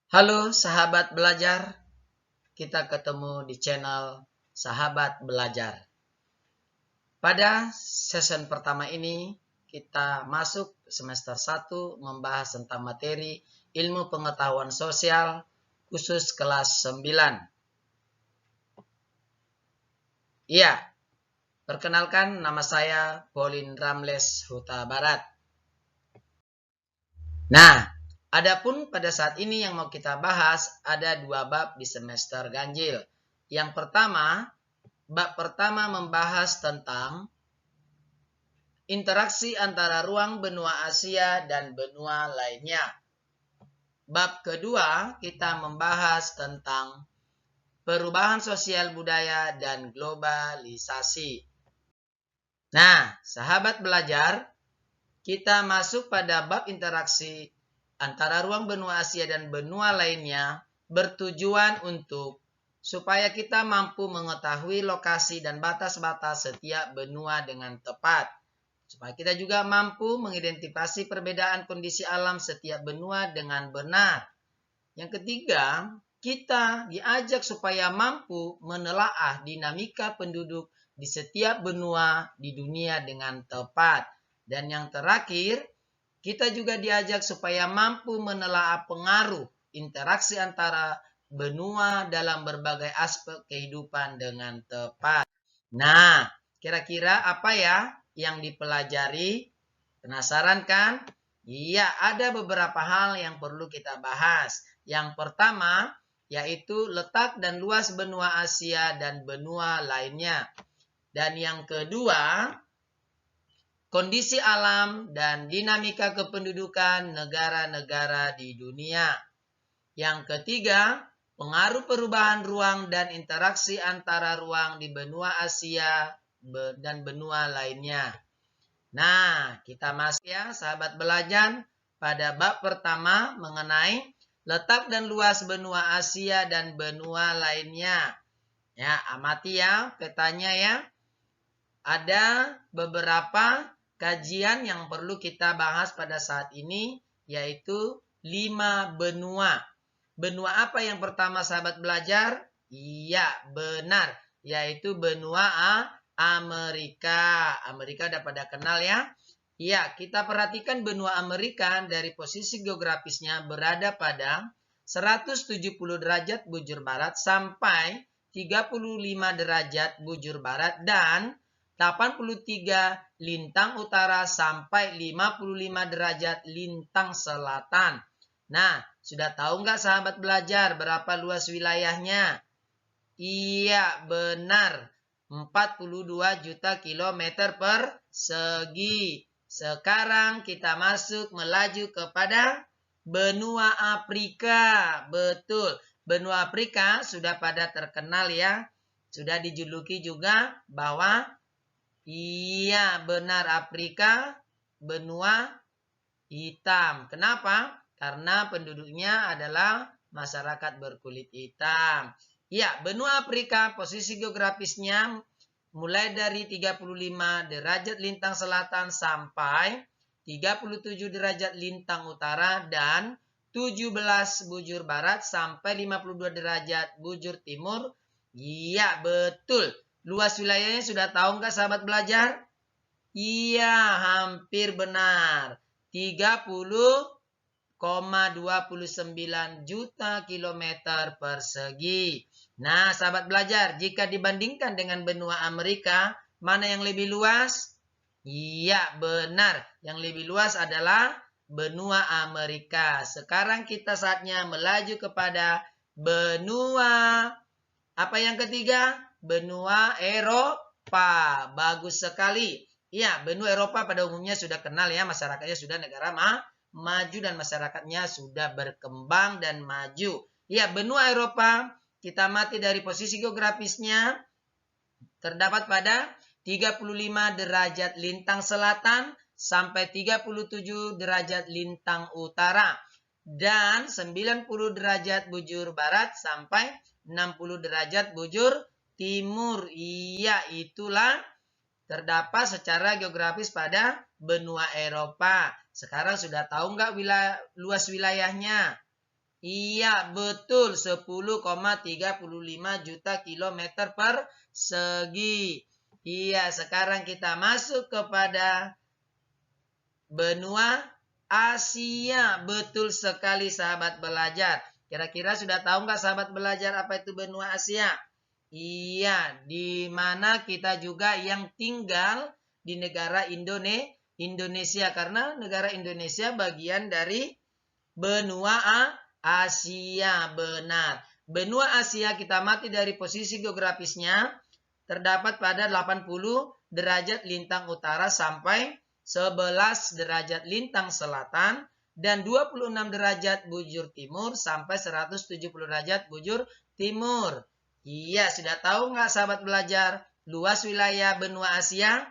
Halo sahabat belajar, kita ketemu di channel Sahabat Belajar. Pada session pertama ini, kita masuk semester 1 membahas tentang materi ilmu pengetahuan sosial khusus kelas 9. Iya, perkenalkan nama saya Pauline Ramles Huta Barat. Nah, adapun pada saat ini yang mau kita bahas ada 2 bab di semester ganjil. Yang pertama, bab pertama membahas tentang interaksi antara ruang benua Asia dan benua lainnya. Bab kedua, kita membahas tentang perubahan sosial budaya dan globalisasi. Nah, sahabat belajar, kita masuk pada bab interaksi antara ruang benua Asia dan benua lainnya bertujuan untuk supaya kita mampu mengetahui lokasi dan batas-batas setiap benua dengan tepat. Supaya kita juga mampu mengidentifikasi perbedaan kondisi alam setiap benua dengan benar. Yang ketiga, kita diajak supaya mampu menelaah dinamika penduduk di setiap benua di dunia dengan tepat. Dan yang terakhir, kita juga diajak supaya mampu menelaah pengaruh interaksi antara benua dalam berbagai aspek kehidupan dengan tepat. Nah, kira-kira apa ya yang dipelajari? Penasaran kan? Iya, ada beberapa hal yang perlu kita bahas. Yang pertama, yaitu letak dan luas benua Asia dan benua lainnya. Dan yang kedua, kondisi alam dan dinamika kependudukan negara-negara di dunia. Yang ketiga, pengaruh perubahan ruang dan interaksi antara ruang di benua Asia dan benua lainnya. Nah, kita masuk ya sahabat belajar pada bab pertama mengenai letak dan luas benua Asia dan benua lainnya. Ya, amati ya petanya ya. Ada beberapa kajian yang perlu kita bahas pada saat ini, yaitu 5 benua. Benua apa yang pertama sahabat belajar? Iya, benar. Yaitu benua Amerika. Amerika udah pada kenal ya? Iya, kita perhatikan benua Amerika dari posisi geografisnya berada pada 170 derajat bujur barat sampai 35 derajat bujur barat dan 83 lintang utara sampai 55 derajat lintang selatan. Nah, sudah tahu nggak sahabat belajar berapa luas wilayahnya? Iya, benar. 42 juta kilometer persegi. Sekarang kita masuk melaju kepada benua Afrika. Betul, benua Afrika sudah pada terkenal ya. Sudah dijuluki juga bahwa iya benar Afrika benua hitam. Kenapa? Karena penduduknya adalah masyarakat berkulit hitam. Ya, benua Afrika posisi geografisnya mulai dari 35 derajat lintang selatan sampai 37 derajat lintang utara dan 17 bujur barat sampai 52 derajat bujur timur. Iya, betul. Luas wilayahnya sudah tahu nggak sahabat belajar? Iya, hampir benar. 30,29 juta kilometer persegi. Nah, sahabat belajar, jika dibandingkan dengan benua Amerika, mana yang lebih luas? Iya, benar. Yang lebih luas adalah benua Amerika. Sekarang kita saatnya melaju kepada benua. Apa yang ketiga? Benua Eropa. Bagus sekali. Ya, benua Eropa pada umumnya sudah kenal ya, masyarakatnya sudah negara maju dan masyarakatnya sudah berkembang dan maju. Ya, benua Eropa kita mati dari posisi geografisnya terdapat pada 35 derajat lintang selatan sampai 37 derajat lintang utara dan 90 derajat bujur barat sampai 60 derajat bujur timur. Iya, itulah terdapat secara geografis pada benua Eropa. Sekarang sudah tahu nggak luas wilayahnya? Iya, betul. 10,35 juta kilometer persegi. Iya, sekarang kita masuk kepada benua Asia. Betul sekali sahabat belajar. Kira-kira sudah tahu nggak sahabat belajar apa itu benua Asia? Iya, di mana kita juga yang tinggal di negara Indonesia. Karena negara Indonesia bagian dari benua Asia, benar. Benua Asia kita amati dari posisi geografisnya terdapat pada 80 derajat lintang utara sampai 11 derajat lintang selatan dan 26 derajat bujur timur sampai 170 derajat bujur timur. Iya, sudah tahu nggak sahabat belajar luas wilayah benua Asia?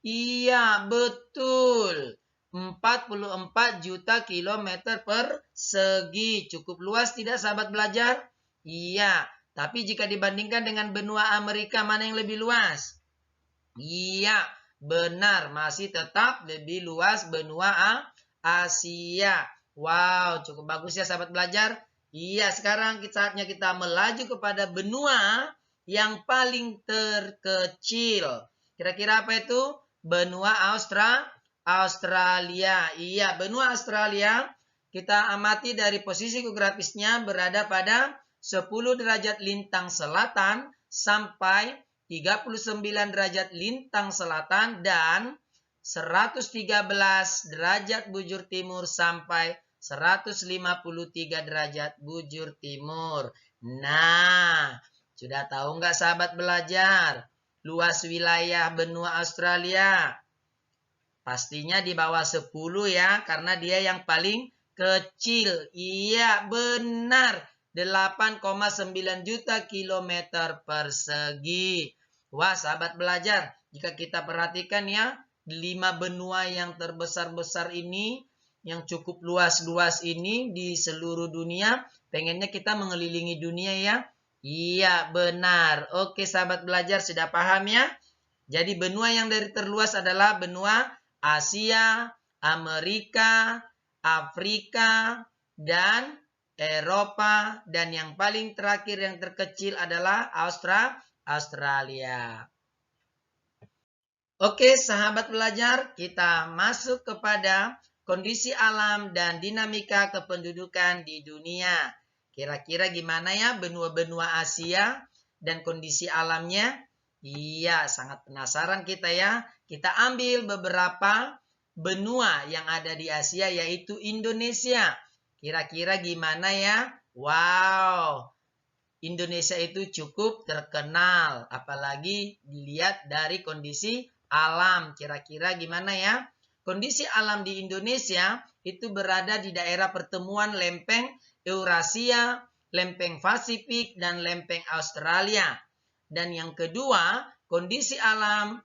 Iya, betul. 44 juta kilometer persegi. Cukup luas tidak sahabat belajar? Iya, tapi jika dibandingkan dengan benua Amerika, mana yang lebih luas? Iya, benar. Masih tetap lebih luas benua Asia. Wow, cukup bagus ya sahabat belajar. Iya, sekarang saatnya kita melaju kepada benua yang paling terkecil. Kira-kira apa itu? Benua Australia. Iya, benua Australia kita amati dari posisi geografisnya berada pada 10 derajat lintang selatan sampai 39 derajat lintang selatan dan 113 derajat bujur timur sampai 153 derajat bujur timur. Nah, sudah tahu nggak sahabat belajar? Luas wilayah benua Australia. Pastinya di bawah 10 ya, karena dia yang paling kecil. Iya, benar. 8,9 juta kilometer persegi. Wah, sahabat belajar, jika kita perhatikan ya, 5 benua yang terbesar-besar ini, yang cukup luas-luas ini di seluruh dunia, pengennya kita mengelilingi dunia ya. Iya, benar. Oke, sahabat belajar, sudah paham ya? Jadi benua yang dari terluas adalah benua Asia, Amerika, Afrika, dan Eropa. Dan yang paling terakhir yang terkecil adalah Australia. Oke, sahabat belajar, kita masuk kepada kondisi alam dan dinamika kependudukan di dunia. Kira-kira gimana ya benua-benua Asia dan kondisi alamnya? Iya, sangat penasaran kita ya. Kita ambil beberapa benua yang ada di Asia yaitu Indonesia. Kira-kira gimana ya? Wow, Indonesia itu cukup terkenal. Apalagi dilihat dari kondisi alam. Kira-kira gimana ya? Kondisi alam di Indonesia itu berada di daerah pertemuan lempeng Eurasia, lempeng Pasifik, dan lempeng Australia. Dan yang kedua, kondisi alam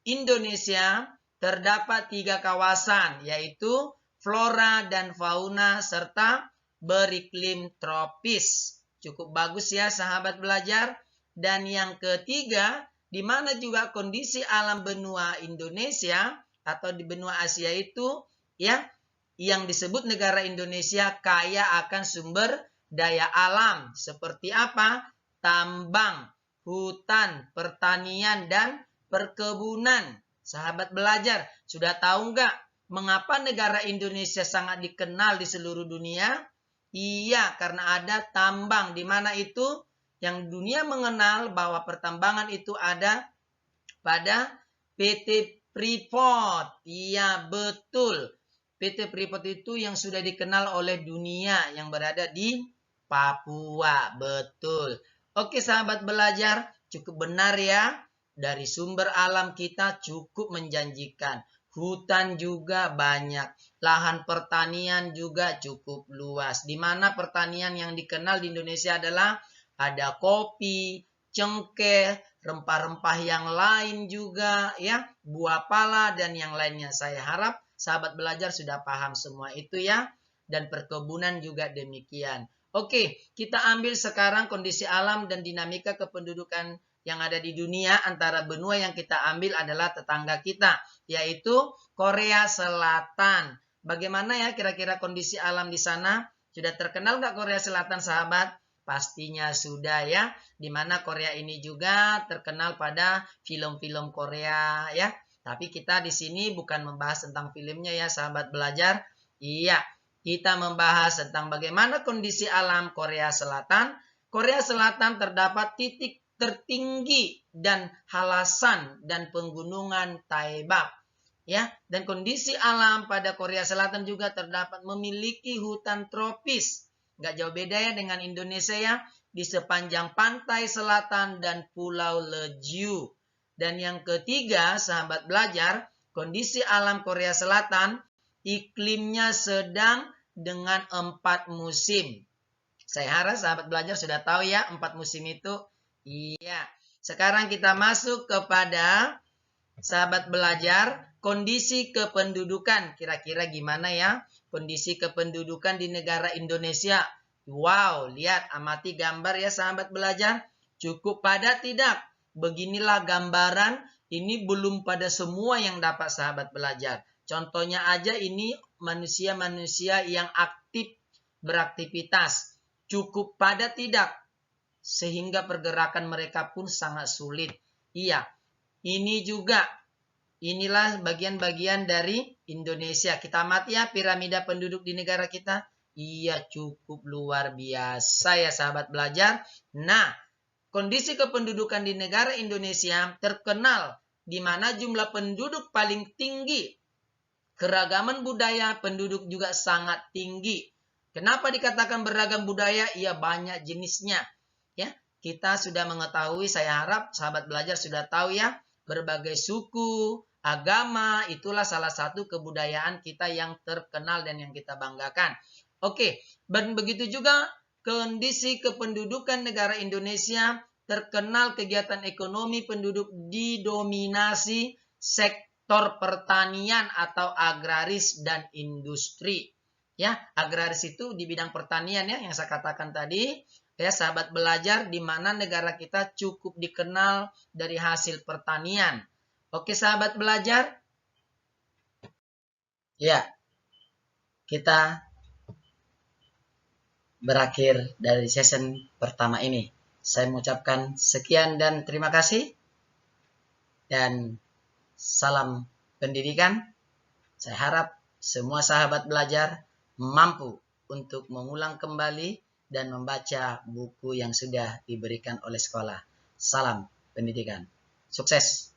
Indonesia terdapat 3 kawasan, yaitu flora dan fauna serta beriklim tropis. Cukup bagus ya sahabat belajar. Dan yang ketiga, di mana juga kondisi alam benua Indonesia atau di benua Asia itu ya yang disebut negara Indonesia kaya akan sumber daya alam. Seperti apa? Tambang, hutan, pertanian, dan perkebunan. Sahabat belajar, sudah tahu nggak mengapa negara Indonesia sangat dikenal di seluruh dunia? Iya, karena ada tambang. Di mana itu? Yang dunia mengenal bahwa pertambangan itu ada pada PT Freeport. Iya, betul. PT Freeport itu yang sudah dikenal oleh dunia yang berada di Papua. Betul. Oke, sahabat belajar, cukup benar ya. Dari sumber alam kita cukup menjanjikan. Hutan juga banyak. Lahan pertanian juga cukup luas. Di mana pertanian yang dikenal di Indonesia adalah ada kopi, cengkeh, rempah-rempah yang lain juga ya, buah pala dan yang lainnya. Saya harap sahabat belajar sudah paham semua itu ya, dan perkebunan juga demikian. Oke, kita ambil sekarang kondisi alam dan dinamika kependudukan yang ada di dunia. Antara benua yang kita ambil adalah tetangga kita, yaitu Korea Selatan. Bagaimana ya kira-kira kondisi alam di sana? Sudah terkenal nggak Korea Selatan, sahabat? Pastinya sudah ya. Dimana Korea ini juga terkenal pada film-film Korea ya. Tapi kita di sini bukan membahas tentang filmnya ya, sahabat belajar. Iya, kita membahas tentang bagaimana kondisi alam Korea Selatan. Korea Selatan terdapat titik tertinggi dan halasan dan pegunungan Taebak. Ya, dan kondisi alam pada Korea Selatan juga terdapat memiliki hutan tropis. Nggak jauh beda ya dengan Indonesia ya, di sepanjang pantai selatan dan Pulau Jeju. Dan yang ketiga, sahabat belajar, kondisi alam Korea Selatan, iklimnya sedang dengan 4 musim. Saya harap sahabat belajar sudah tahu ya 4 musim itu. Iya. Sekarang kita masuk kepada sahabat belajar, kondisi kependudukan. Kira-kira gimana ya kondisi kependudukan di negara Indonesia? Wow, lihat, amati gambar ya sahabat belajar. Cukup padat tidak? Beginilah gambaran. Ini belum pada semua yang dapat sahabat belajar. Contohnya aja ini manusia-manusia yang aktif beraktivitas. Cukup padat tidak? Sehingga pergerakan mereka pun sangat sulit. Iya, ini juga, inilah bagian-bagian dari Indonesia. Kita amati ya piramida penduduk di negara kita. Iya, cukup luar biasa ya sahabat belajar. Nah, kondisi kependudukan di negara Indonesia terkenal di mana jumlah penduduk paling tinggi. Keragaman budaya penduduk juga sangat tinggi. Kenapa dikatakan beragam budaya? Iya, banyak jenisnya. Ya, kita sudah mengetahui, saya harap sahabat belajar sudah tahu ya, berbagai suku, agama, itulah salah satu kebudayaan kita yang terkenal dan yang kita banggakan. Oke, dan begitu juga kondisi kependudukan negara Indonesia terkenal kegiatan ekonomi penduduk didominasi sektor pertanian atau agraris dan industri. Ya, agraris itu di bidang pertanian ya yang saya katakan tadi. Ya, sahabat belajar, di mana negara kita cukup dikenal dari hasil pertanian. Oke, sahabat belajar. Ya, kita berakhir dari session pertama ini. Saya mengucapkan sekian dan terima kasih. Dan salam pendidikan. Saya harap semua sahabat belajar mampu untuk mengulang kembali dan membaca buku yang sudah diberikan oleh sekolah. Salam pendidikan. Sukses!